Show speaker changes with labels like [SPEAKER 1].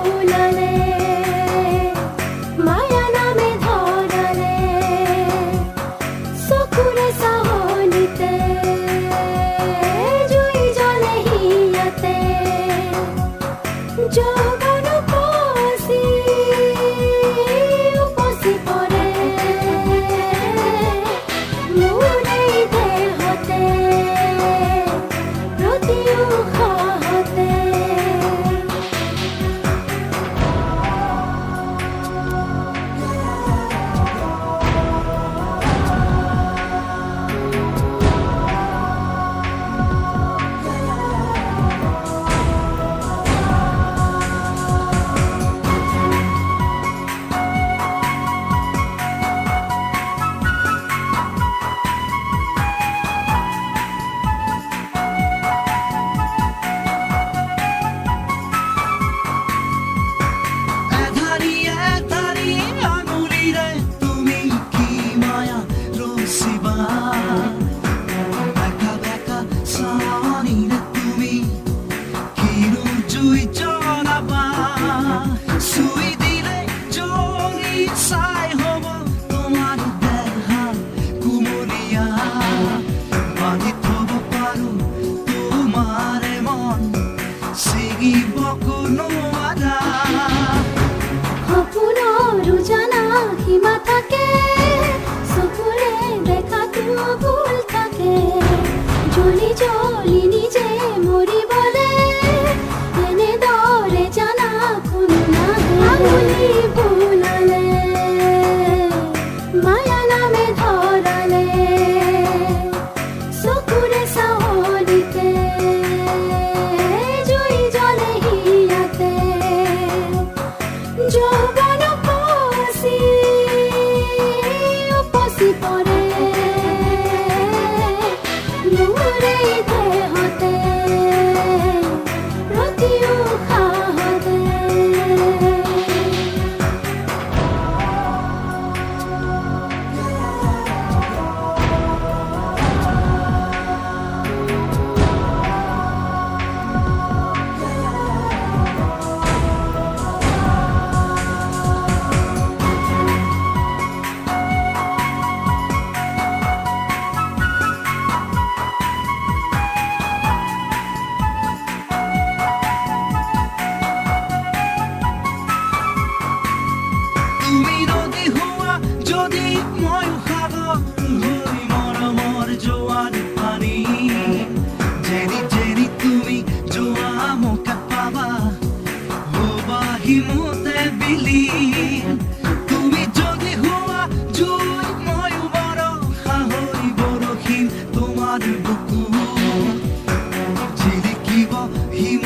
[SPEAKER 1] ভুলালে মায়া নামে ধরালে চকুৰে চাহনিতে জুই জ্বলে হিয়াতে যৌৱন উপচি পৰে মোৰ এই দেহতে প্ৰতি উশাহতে সপোনৰো জানা সীমা থাকে চকুৰে দেখাটো ভুল থাকে জ্বলি জ্বলি নিজে মৰিবলে এনেদৰে জানা কোনো নাহে আঙুলি বুলালে মায়া নামে ধৰালে চকুৰে চাহনিতে জুই জ্বলে হিয়াতে যৌৱন উপচি পৰে মোৰ এই দেহতে প্ৰতি উশাহতে
[SPEAKER 2] তুমি নদী হোৱা যদি ময়ো সাগৰ হৈ মৰমৰ জোৱাৰ পানী যেনি যেনি তুমি যোৱা মৌকা পাবা হ'বা হিমতে বিলীন তুমি যদি হোৱা জুই ময়ো বৰষা হৈ বৰষিম তোমাৰ বুকু জিলিকিব হিম